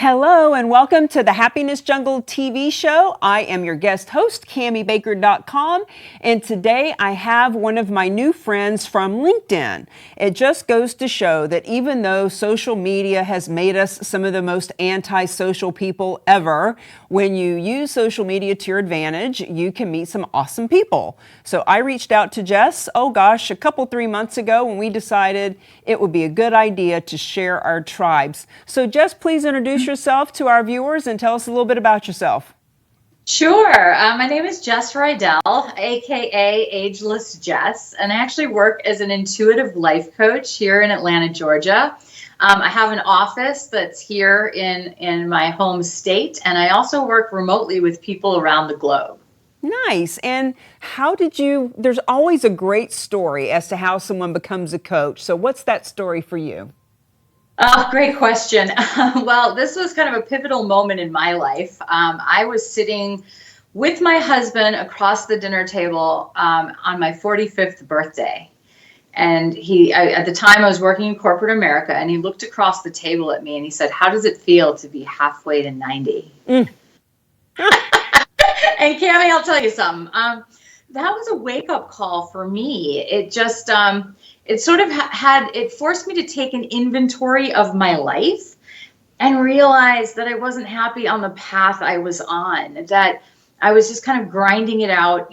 Hello and welcome to the Happiness Jungle TV show. I am your guest host, CamiBaker.com, and today I have one of my new friends from LinkedIn. It just goes to show that even though social media has made us some of the most anti-social people ever, when you use social media to your advantage, you can meet some awesome people. So I reached out to Jess, a 3 months ago when we decided it would be a good idea to share our tribes. So Jess, please introduce yourself to our viewers and tell us a little bit about yourself. Sure. My name is Jess Reidell, aka Ageless Jess, and I actually work as an intuitive life coach here in Atlanta, Georgia. I have an office that's here in my home state, and I also work remotely with people around the globe. Nice. And there's always a great story as to how someone becomes a coach. So what's that story for you? Oh, great question. Well, this was kind of a pivotal moment in my life. I was sitting with my husband across the dinner table on my 45th birthday. And at the time I was working in corporate America, and he looked across the table at me and he said, "How does it feel to be halfway to 90?" And Cami, I'll tell you something. That was a wake-up call for me. It just, it sort of it forced me to take an inventory of my life and realize that I wasn't happy on the path I was on, that I was just kind of grinding it out,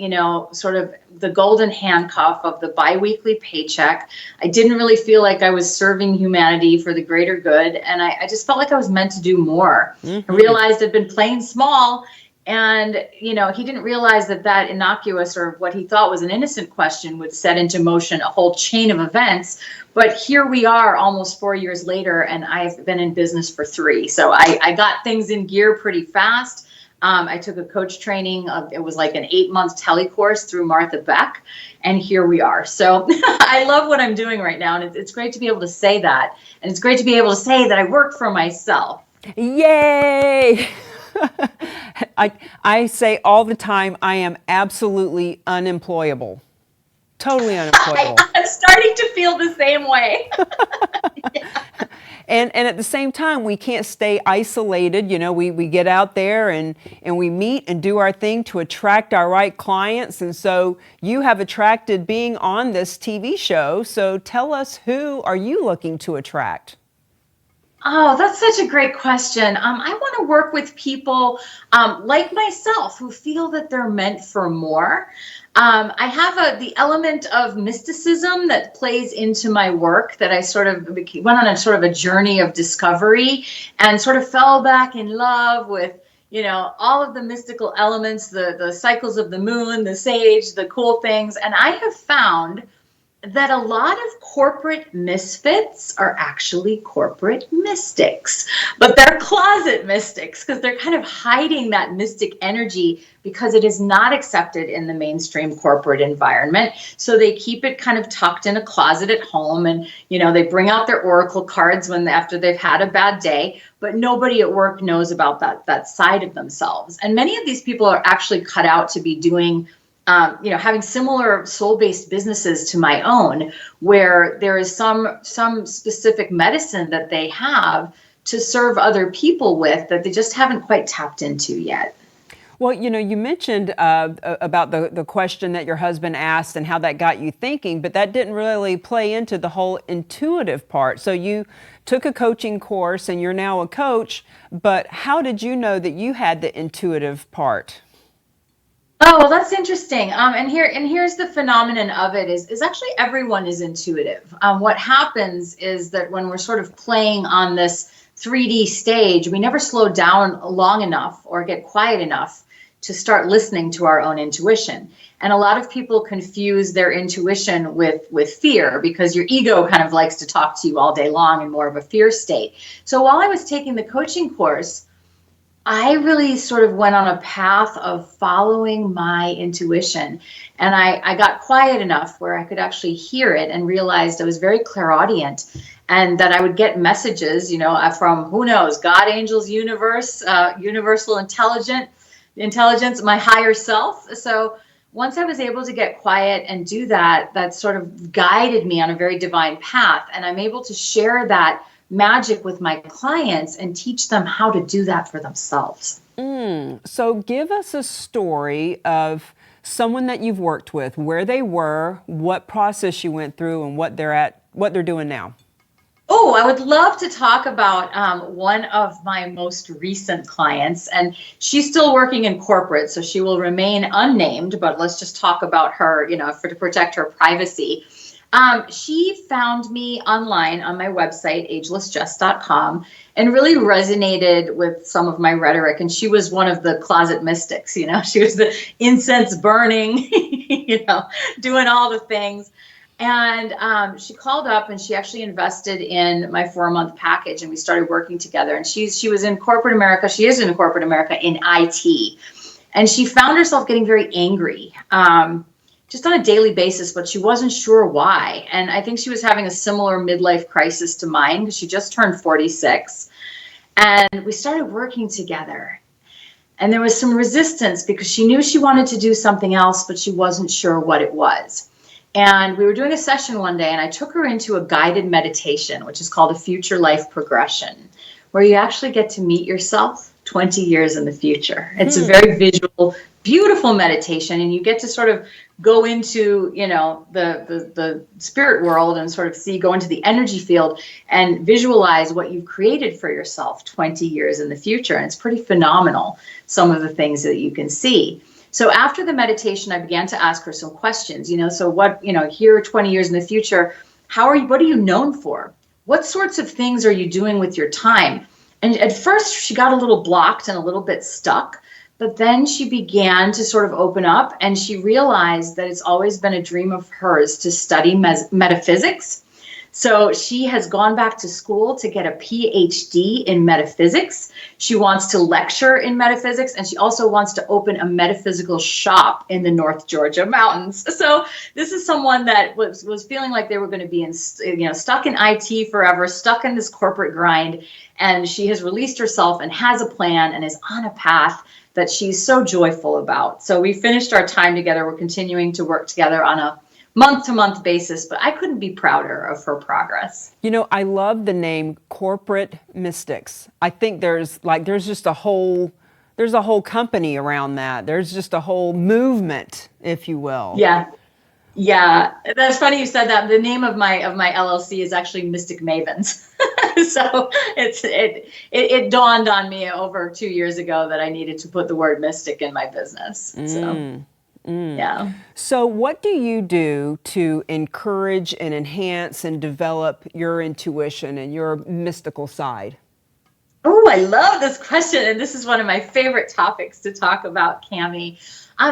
sort of the golden handcuff of the biweekly paycheck. I didn't really feel like I was serving humanity for the greater good. And I just felt like I was meant to do more. Mm-hmm. I realized I'd been playing small. And, he didn't realize that innocuous, or what he thought was an innocent question, would set into motion a whole chain of events. But here we are almost 4 years later, and I've been in business for 3. So I got things in gear pretty fast. I took a coach training. It was like an 8-month telecourse through Martha Beck. And here we are. So I love what I'm doing right now. And it's great to be able to say that. And it's great to be able to say that I work for myself. Yay! I say all the time, I am absolutely unemployable. Totally unemployable. I'm starting to feel the same way. Yeah. And at the same time, we can't stay isolated. We get out there and we meet and do our thing to attract our right clients. And so you have attracted being on this TV show. So tell us, who are you looking to attract? Oh, that's such a great question. I want to work with people like myself who feel that they're meant for more. I have the element of mysticism that plays into my work, that I sort of went on a journey of discovery and sort of fell back in love with, all of the mystical elements, the cycles of the moon, the sage, the cool things. And I have found that a lot of corporate misfits are actually corporate mystics, but they're closet mystics because they're kind of hiding that mystic energy because it is not accepted in the mainstream corporate environment. So they keep it kind of tucked in a closet at home, and they bring out their oracle cards after they've had a bad day, but nobody at work knows about that side of themselves. And many of these people are actually cut out to be doing having similar soul-based businesses to my own, where there is some specific medicine that they have to serve other people with that they just haven't quite tapped into yet. Well, you mentioned about the question that your husband asked and how that got you thinking, but that didn't really play into the whole intuitive part. So you took a coaching course and you're now a coach, but how did you know that you had the intuitive part? Oh, well, that's interesting. And here's the phenomenon of it is actually everyone is intuitive. What happens is that when we're sort of playing on this 3D stage, we never slow down long enough or get quiet enough to start listening to our own intuition. And a lot of people confuse their intuition with fear, because your ego kind of likes to talk to you all day long in more of a fear state. So while I was taking the coaching course, I really sort of went on a path of following my intuition. And I got quiet enough where I could actually hear it and realized I was very clairaudient, and that I would get messages, from, who knows, God, angels, universe, universal intelligence, my higher self. So once I was able to get quiet and do that, that sort of guided me on a very divine path. And I'm able to share that magic with my clients and teach them how to do that for themselves. So give us a story of someone that you've worked with, where they were, what process you went through, and what they're doing now. Oh, I would love to talk about one of my most recent clients, and she's still working in corporate, so she will remain unnamed, but let's just talk about her, to protect her privacy. She found me online on my website, agelessjess.com, and really resonated with some of my rhetoric. And she was one of the closet mystics, she was the incense burning, doing all the things. And she called up and she actually invested in my 4-month package, and we started working together. And she was in corporate America. She is in corporate America in IT. And she found herself getting very angry, just on a daily basis, but she wasn't sure why. And I think she was having a similar midlife crisis to mine because she just turned 46. And we started working together. And there was some resistance because she knew she wanted to do something else, but she wasn't sure what it was. And we were doing a session one day, and I took her into a guided meditation, which is called a future life progression, where you actually get to meet yourself 20 years in the future. It's a very visual, beautiful meditation, and you get to sort of go into, the spirit world and sort of go into the energy field and visualize what you've created for yourself 20 years in the future. And it's pretty phenomenal, some of the things that you can see. So after the meditation, I began to ask her some questions, so what, here 20 years in the future, what are you known for? What sorts of things are you doing with your time? And at first she got a little blocked and a little bit stuck, but then she began to sort of open up, and she realized that it's always been a dream of hers to study metaphysics. So she has gone back to school to get a PhD in metaphysics. She wants to lecture in metaphysics, and she also wants to open a metaphysical shop in the North Georgia mountains. So this is someone that was feeling like they were going to be stuck in IT forever, stuck in this corporate grind. And she has released herself and has a plan and is on a path that she's so joyful about. So we finished our time together. We're continuing to work together on a month-to-month basis, but I couldn't be prouder of her progress. I love the name Corporate Mystics. I think there's a whole company around that. There's just a whole movement, if you will. Yeah. That's funny you said that. The name of my LLC is actually Mystic Mavens. So it dawned on me over 2 years ago that I needed to put the word mystic in my business. Yeah. So what do you do to encourage and enhance and develop your intuition and your mystical side? Oh, I love this question. And this is one of my favorite topics to talk about, Cami.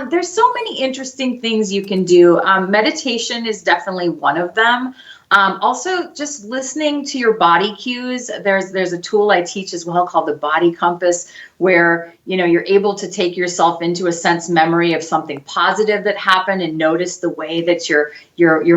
There's so many interesting things you can do. Meditation is definitely one of them. Also, just listening to your body cues. There's a tool I teach as well called the body compass, where you're able to take yourself into a sense memory of something positive that happened and notice the way that your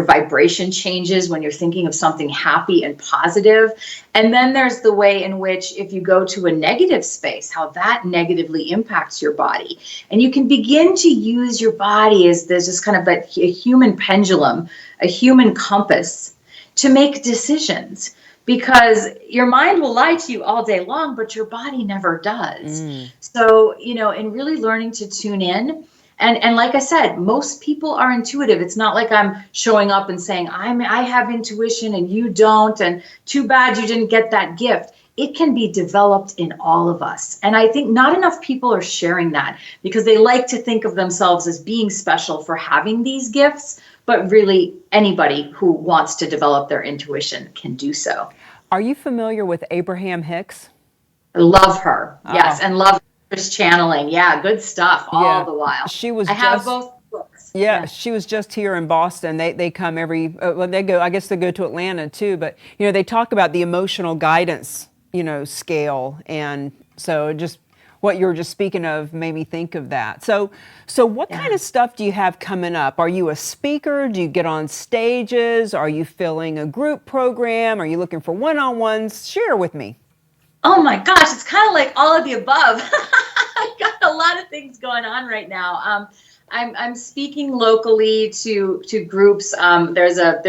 vibration changes when you're thinking of something happy and positive. And then there's the way in which, if you go to a negative space, how that negatively impacts your body. And you can begin to use your body as there's this kind of a human pendulum, a human compass, to make decisions, because your mind will lie to you all day long, but your body never does. So, in really learning to tune in, and like I said, most people are intuitive. It's not like I'm showing up and saying, I have intuition and you don't, and too bad you didn't get that gift. It can be developed in all of us. And I think not enough people are sharing that because they like to think of themselves as being special for having these gifts. But really, anybody who wants to develop their intuition can do so. Are you familiar with Abraham Hicks? I love her. Yes. And love Chris channeling. Yeah. Good stuff all the while. I have both books. Yeah. She was just here in Boston. They come they go to Atlanta too, but they talk about the emotional guidance, scale. And so just what you were just speaking of made me think of that. So what kind of stuff do you have coming up? Are you a speaker? Do you get on stages? Are you filling a group program? Are you looking for one-on-ones? Share with me. Oh my gosh, it's kind of like all of the above. I've got a lot of things going on right now. I'm speaking locally to groups. There's a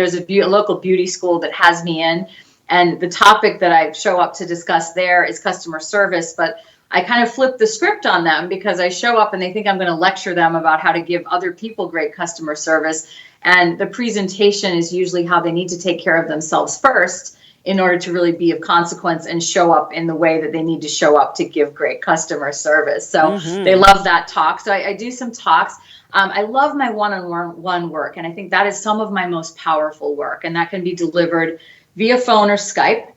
local beauty school that has me in. And the topic that I show up to discuss there is customer service, but I kind of flip the script on them because I show up and they think I'm going to lecture them about how to give other people great customer service. And the presentation is usually how they need to take care of themselves first in order to really be of consequence and show up in the way that they need to show up to give great customer service. So they love that talk. So I do some talks. I love my one-on-one work, and I think that is some of my most powerful work, and that can be delivered via phone or Skype.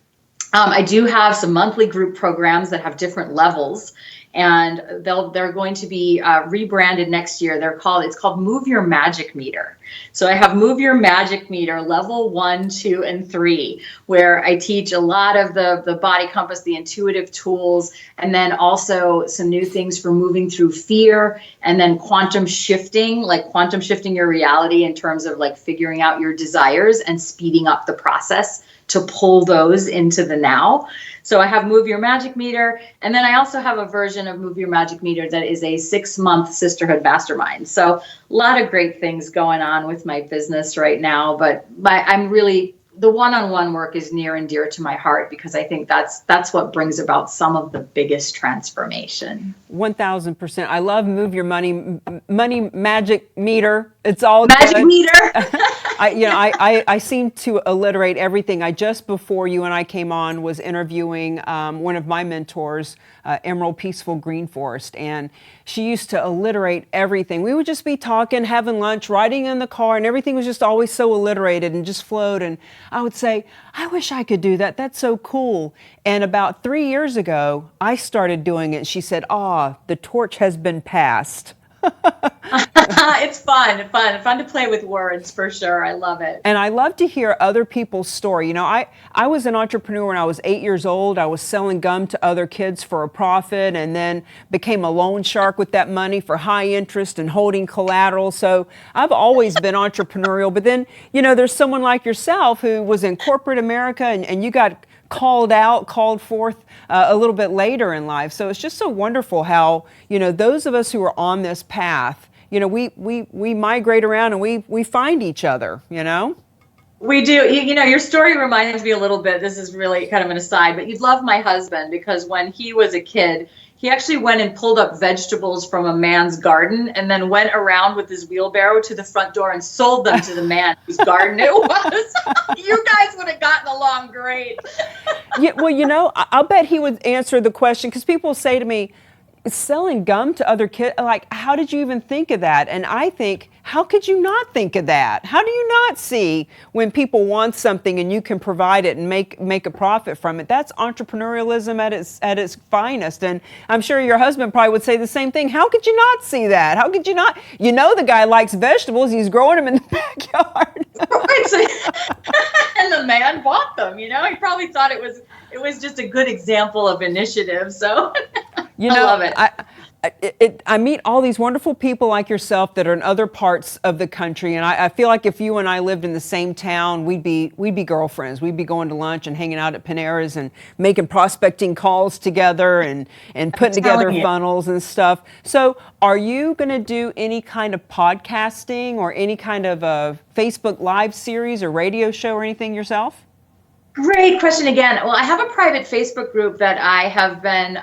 I do have some monthly group programs that have different levels, and they're going to be rebranded next year. It's called Move Your Magic Meter. So I have Move Your Magic Meter level 1, 2, and 3, where I teach a lot of the body compass, the intuitive tools, and then also some new things for moving through fear, and then quantum shifting your reality in terms of like figuring out your desires and speeding up the process to pull those into the now. So I have Move Your Magic Meter, and then I also have a version of Move Your Magic Meter that is a 6-month sisterhood mastermind. So a lot of great things going on with my business right now, but I'm really, the one-on-one work is near and dear to my heart because I think that's what brings about some of the biggest transformation. 1,000%. I love Move Your Money Magic Meter. It's all Magic good. Meter. I seem to alliterate everything. I just before you and I came on was interviewing one of my mentors, Emerald Peaceful Green Forest, and she used to alliterate everything. We would just be talking, having lunch, riding in the car, and everything was just always so alliterated and just flowed. And I would say, I wish I could do that. That's so cool. And about 3 years ago, I started doing it. She said, the torch has been passed. It's fun to play with words for sure. I love it. And I love to hear other people's story. You know, I was an entrepreneur when I was 8 years old. I was selling gum to other kids for a profit and then became a loan shark with that money for high interest and holding collateral. So I've always been entrepreneurial. But then, you know, there's someone like yourself who was in corporate America and you got called forth a little bit later in life. So it's just so wonderful how, you know, those of us who are on this path, you know, we migrate around and we find each other, you know? We do. You know, your story reminds me a little bit, this is really kind of an aside, but you'd love my husband because when he was a kid, he actually went and pulled up vegetables from a man's garden and then went around with his wheelbarrow to the front door and sold them to the man whose garden it was. You guys would have gotten along great. Yeah, well, you know, I'll bet he would answer the question because people say to me, selling gum to other kids, like, how did you even think of that? And I think, how could you not think of that? How do you not see when people want something and you can provide it and make a profit from it? That's entrepreneurialism at its finest. And I'm sure your husband probably would say the same thing. How could you not see that? How could you not? You know, the guy likes vegetables. He's growing them in the backyard. And the man bought them, you know, he probably thought it was just a good example of initiative. So you know, I love it. I meet all these wonderful people like yourself that are in other parts of the country, and I feel like if you and I lived in the same town, we'd be girlfriends. We'd be going to lunch and hanging out at Panera's and making prospecting calls together and putting together funnels and stuff. So, are you going to do any kind of podcasting or any kind of a Facebook Live series or radio show or anything yourself? Great question again. Well, I have a private Facebook group that I have been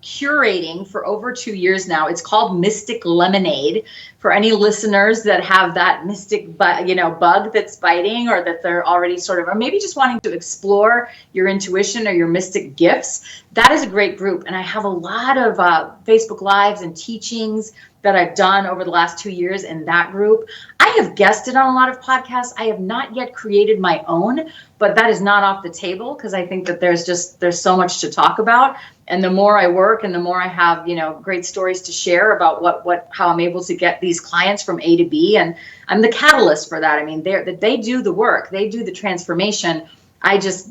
curating for over 2 years now. It's called Mystic Lemonade. For any listeners that have that mystic, bug that's biting, or that they're already sort of, or maybe just wanting to explore your intuition or your mystic gifts, that is a great group. And I have a lot of Facebook Lives and teachings that I've done over the last 2 years in that group. I have guested on a lot of podcasts. I have not yet created my own, but that is not off the table because I think that there's so much to talk about. And the more I work and the more I have, you know, great stories to share about how I'm able to get these clients from A to B. And I'm the catalyst for that. I mean, they do the work, they do the transformation. I just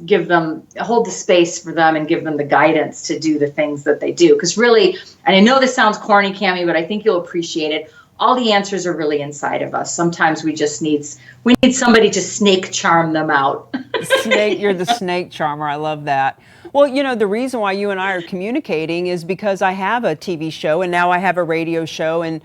hold the space for them and give them the guidance to do the things that they do. Because really, and I know this sounds corny, Cami, but I think you'll appreciate it. All the answers are really inside of us. Sometimes we need somebody to snake charm them out. You're the snake charmer. I love that. Well, you know, the reason why you and I are communicating is because I have a TV show and now I have a radio show, and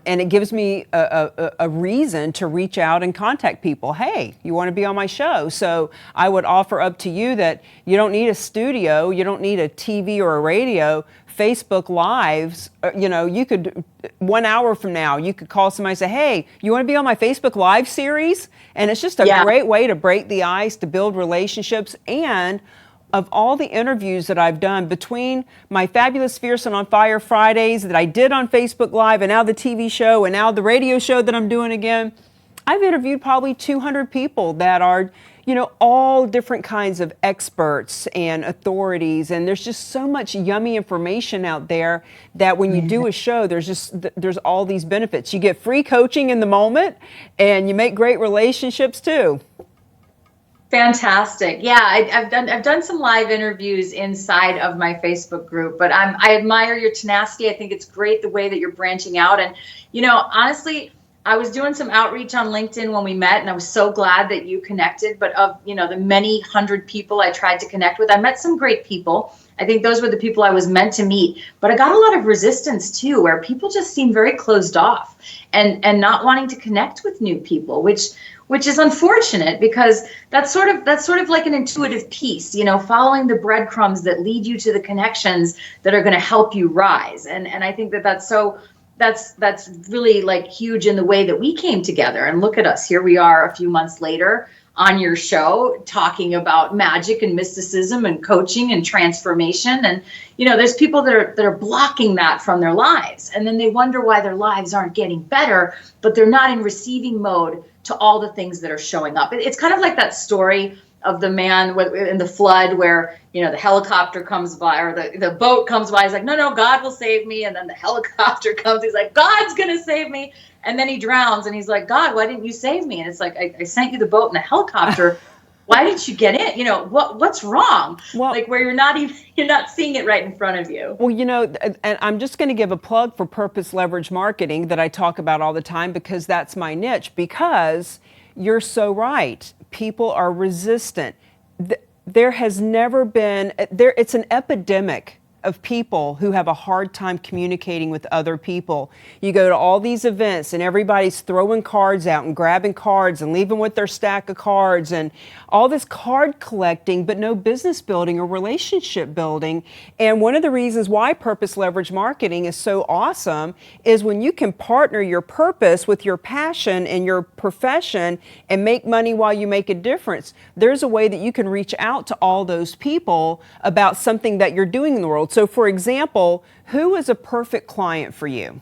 it gives me a reason to reach out and contact people. Hey, you want to be on my show? So I would offer up to you that you don't need a studio, you don't need a TV or a radio. Facebook Lives, you know, you could, 1 hour from now, you could call somebody and say, hey, you want to be on my Facebook Live series? And it's just a great way to break the ice, to build relationships. And of all the interviews that I've done between my Fabulous, Fierce, and on Fire Fridays that I did on Facebook Live, and now the TV show, and now the radio show that I'm doing again, I've interviewed probably 200 people that are, you know, all different kinds of experts and authorities. And there's just so much yummy information out there that when you do a show, there's all these benefits. You get free coaching in the moment, and you make great relationships too. Fantastic. Yeah, I've done some live interviews inside of my Facebook group, but I admire your tenacity. I think it's great the way that you're branching out. And, you know, honestly, I was doing some outreach on LinkedIn when we met, and I was so glad that you connected. But of, you know, the many hundred people I tried to connect with, I met some great people. I think those were the people I was meant to meet. But I got a lot of resistance too, where people just seem very closed off and not wanting to connect with new people, which is unfortunate, because that's sort of like an intuitive piece, you know, following the breadcrumbs that lead you to the connections that are going to help you rise. And I think that's really like huge in the way that we came together. And look at us, here we are a few months later on your show talking about magic and mysticism and coaching and transformation. And, you know, there's people that are blocking that from their lives. And then they wonder why their lives aren't getting better, but they're not in receiving mode to all the things that are showing up. It's kind of like that story of the man in the flood where, you know, the helicopter comes by, or the boat comes by. He's like, no, God will save me. And then the helicopter comes. He's like, God's going to save me. And then he drowns. And he's like, God, why didn't you save me? And it's like, I sent you the boat and the helicopter. Why didn't you get in? You know, what's wrong? Well, like where you're not seeing it right in front of you. Well, you know, and I'm just going to give a plug for purpose leverage marketing that I talk about all the time, because that's my niche. Because you're so right. People are resistant. There has never been, it's an epidemic of people who have a hard time communicating with other people. You go to all these events and everybody's throwing cards out and grabbing cards and leaving with their stack of cards and all this card collecting, but no business building or relationship building. And one of the reasons why purpose leverage marketing is so awesome is when you can partner your purpose with your passion and your profession and make money while you make a difference. There's a way that you can reach out to all those people about something that you're doing in the world. So for example, who is a perfect client for you?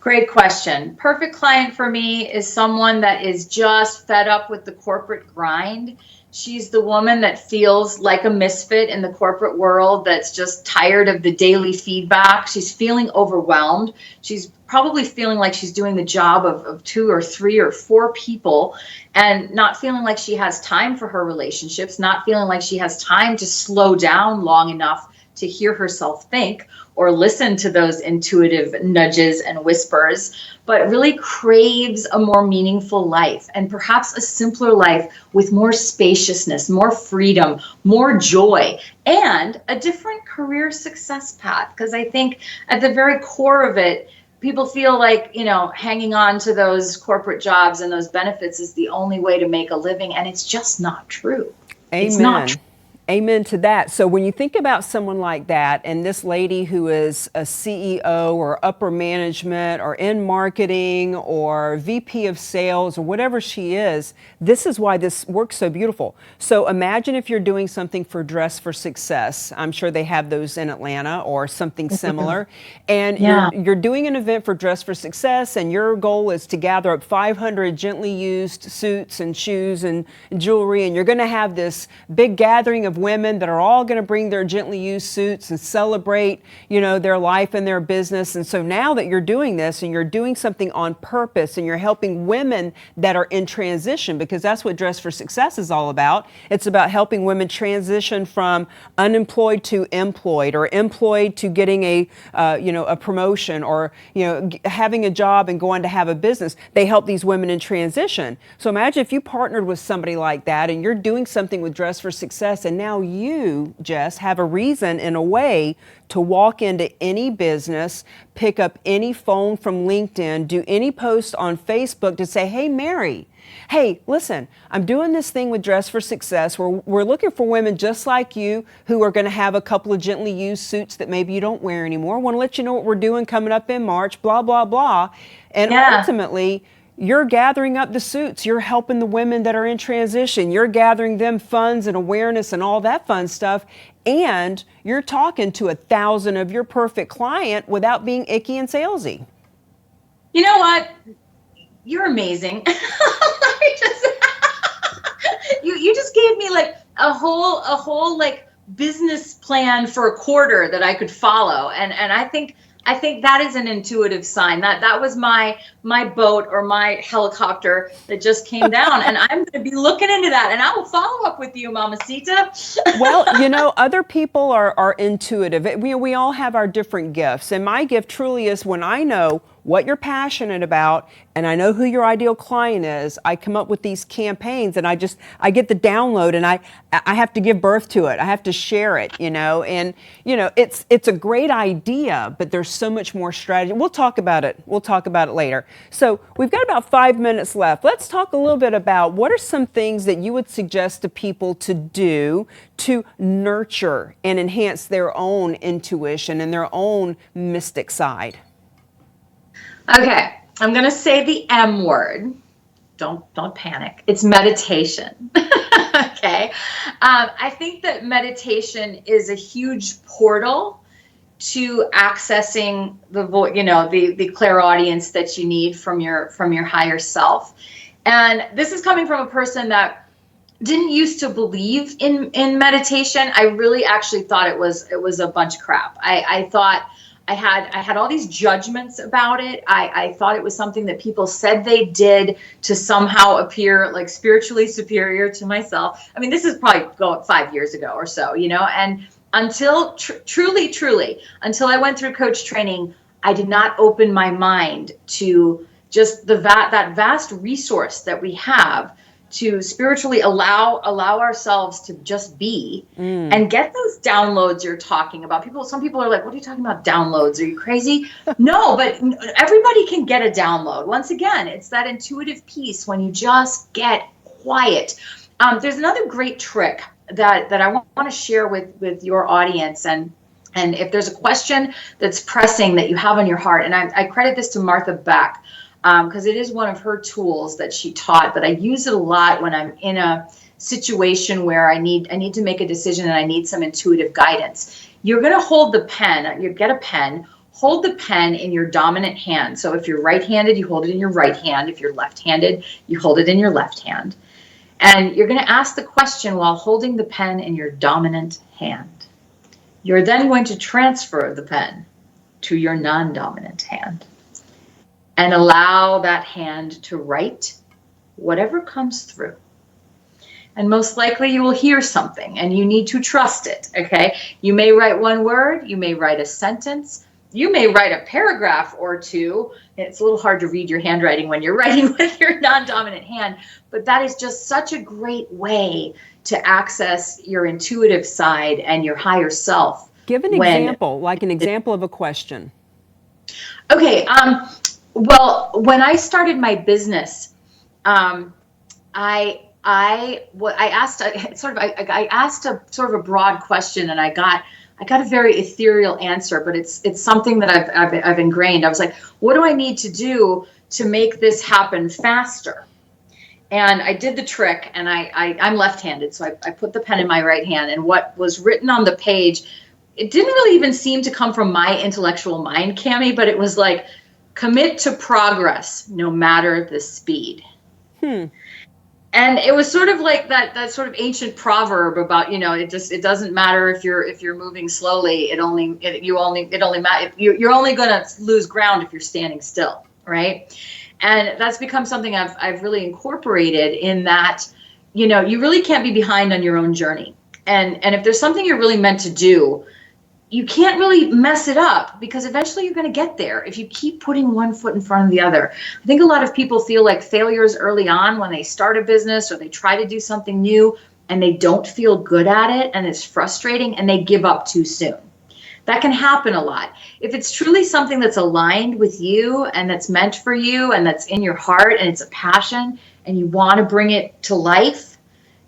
Great question. Perfect client for me is someone that is just fed up with the corporate grind. She's the woman that feels like a misfit in the corporate world, that's just tired of the daily feedback. She's feeling overwhelmed. She's probably feeling like she's doing the job of 2 or 3 or 4 people, and not feeling like she has time for her relationships, not feeling like she has time to slow down long enough to hear herself think or listen to those intuitive nudges and whispers, but really craves a more meaningful life, and perhaps a simpler life with more spaciousness, more freedom, more joy, and a different career success path. Because I think at the very core of it, people feel like, you know, hanging on to those corporate jobs and those benefits is the only way to make a living, and it's just not true. Amen. It's not true. Amen to that. So when you think about someone like that, and this lady who is a CEO or upper management or in marketing or VP of sales or whatever she is, this is why this works so beautiful. So imagine if you're doing something for Dress for Success. I'm sure they have those in Atlanta or something similar. And you're doing an event for Dress for Success, and your goal is to gather up 500 gently used suits and shoes and jewelry, and you're going to have this big gathering of women that are all going to bring their gently used suits and celebrate, you know, their life and their business. And so now that you're doing this and you're doing something on purpose and you're helping women that are in transition, because that's what Dress for Success is all about. It's about helping women transition from unemployed to employed, or employed to getting a promotion, or, you know, having a job and going to have a business. They help these women in transition. So imagine if you partnered with somebody like that and you're doing something with Dress for Success, and now now you, Jess, have a reason in a way to walk into any business, pick up any phone from LinkedIn, do any post on Facebook to say, hey, Mary, hey, listen, I'm doing this thing with Dress for Success. We're looking for women just like you who are going to have a couple of gently used suits that maybe you don't wear anymore. I want to let you know what we're doing coming up in March, blah, blah, blah. And ultimately, you're gathering up the suits. You're helping the women that are in transition. You're gathering them funds and awareness and all that fun stuff. And you're talking to 1,000 of your perfect client without being icky and salesy. You know what? You're amazing. You just gave me like a whole like business plan for a quarter that I could follow. And I think that is an intuitive sign. That was my boat or my helicopter that just came down, and I'm going to be looking into that, and I will follow up with you, Mamacita. Well, you know, other people are intuitive. We all have our different gifts, and my gift truly is when I know what you're passionate about and I know who your ideal client is, I come up with these campaigns and I get the download and I have to give birth to it. I have to share it, you know, and you know, it's a great idea, but there's so much more strategy. We'll talk about it. We'll talk about it later. So we've got about 5 minutes left. Let's talk a little bit about what are some things that you would suggest to people to do to nurture and enhance their own intuition and their own mystic side. Okay, I'm gonna say the M word. Don't panic. It's meditation. Okay, I think that meditation is a huge portal to accessing the clairaudience that you need from your higher self. And this is coming from a person that didn't used to believe in meditation. I really actually thought it was a bunch of crap. I thought I had all these judgments about it. I thought it was something that people said they did to somehow appear like spiritually superior to myself. I mean, this is probably 5 years ago or so, you know, and until truly, until I went through coach training, I did not open my mind to just that vast resource that we have to spiritually allow ourselves to just be and get those downloads you're talking about. Some people are like, what are you talking about downloads? Are you crazy? No, but everybody can get a download. Once again, it's that intuitive piece when you just get quiet. There's another great trick that I want to share with your audience. And if there's a question that's pressing that you have on your heart, and I credit this to Martha Beck, because it is one of her tools that she taught, but I use it a lot when I'm in a situation where I need to make a decision and I need some intuitive guidance. You're going to hold the pen. You get a pen. Hold the pen in your dominant hand. So if you're right-handed, you hold it in your right hand. If you're left-handed, you hold it in your left hand. And you're going to ask the question while holding the pen in your dominant hand. You're then going to transfer the pen to your non-dominant hand. And allow that hand to write whatever comes through. And most likely you will hear something and you need to trust it, okay? You may write one word, you may write a sentence, you may write a paragraph or two. It's a little hard to read your handwriting when you're writing with your non-dominant hand, but that is just such a great way to access your intuitive side and your higher self. Give an example, like an example of a question. Okay, well, when I started my business, I asked a sort of a broad question, and I got a very ethereal answer, but it's something that I've ingrained. I was like, what do I need to do to make this happen faster? And I did the trick, and I'm left-handed, so I put the pen in my right hand, and what was written on the page, it didn't really even seem to come from my intellectual mind, Cami, but it was like, commit to progress no matter the speed. And it was sort of like that sort of ancient proverb about, you know, it doesn't matter if you're moving slowly. You're only going to lose ground if you're standing still, right? And that's become something I've really incorporated in that, you know, you really can't be behind on your own journey. And if there's something you're really meant to do, you can't really mess it up because eventually you're going to get there if you keep putting one foot in front of the other. I think a lot of people feel like failures early on when they start a business or they try to do something new. and they don't feel good at it and it's frustrating and they give up too soon. That can happen a lot. If it's truly something that's aligned with you and that's meant for you and that's in your heart and it's a passion and you want to bring it to life,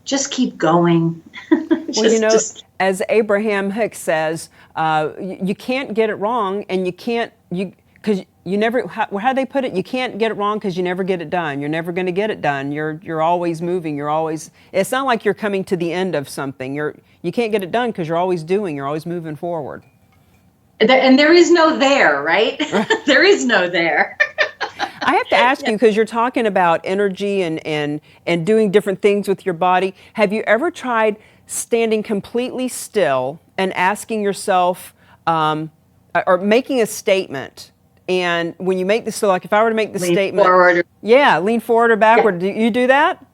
just keep going. As Abraham Hicks says, you can't get it wrong, and because you never, how they put it, you can't get it wrong because you never get it done. You're never going to get it done. You're always moving. It's not like you're coming to the end of something. You can't get it done because you're always doing. You're always moving forward. And there is no there, right? There is no there. I have to ask you, because you're talking about energy and doing different things with your body. Have you ever tried standing completely still and asking yourself, or making a statement? And when you make this, so like if I were to make the statement, forward. Lean forward or backward. Yeah. Do you do that?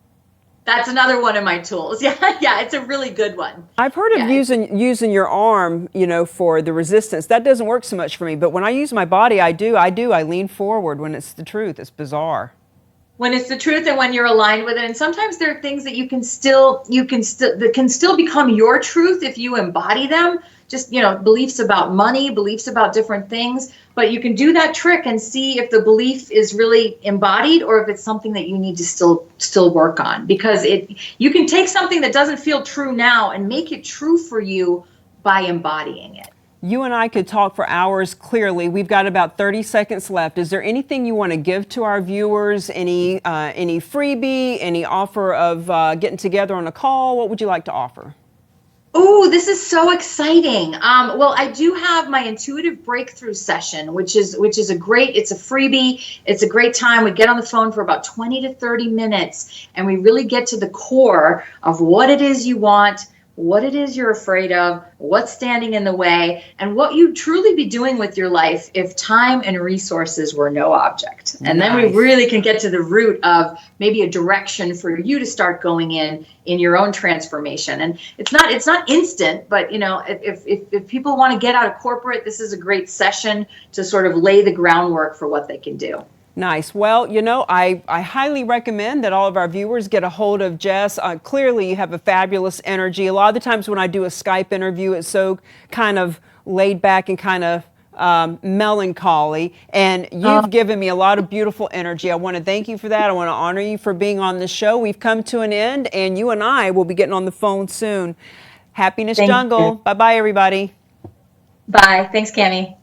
That's another one of my tools. Yeah, it's a really good one. I've heard of using your arm, for the resistance. That doesn't work so much for me. But when I use my body, I do. I lean forward when it's the truth. It's bizarre. When it's the truth and when you're aligned with it. And sometimes there are things that that can still become your truth if you embody them. Just, beliefs about money, beliefs about different things. But you can do that trick and see if the belief is really embodied or if it's something that you need to still work on. Because you can take something that doesn't feel true now and make it true for you by embodying it. You and I could talk for hours clearly. We've got about 30 seconds left. Is there anything you want to give to our viewers? Any freebie, any offer of getting together on a call? What would you like to offer? Oh, this is so exciting. Well, I do have my intuitive breakthrough session, which is it's a freebie. It's a great time. We get on the phone for about 20 to 30 minutes and we really get to the core of what it is you want, what it is you're afraid of, what's standing in the way, and what you'd truly be doing with your life if time and resources were no object. And then we really can get to the root of maybe a direction for you to start going in your own transformation. And it's not instant, but if people want to get out of corporate, this is a great session to sort of lay the groundwork for what they can do. Nice. Well, I highly recommend that all of our viewers get a hold of Jess. Clearly, you have a fabulous energy. A lot of the times when I do a Skype interview, it's so kind of laid back and kind of melancholy. And you've given me a lot of beautiful energy. I want to thank you for that. I want to honor you for being on the show. We've come to an end, and you and I will be getting on the phone soon. Happiness Jungle. Bye-bye, everybody. Bye. Thanks, Cami.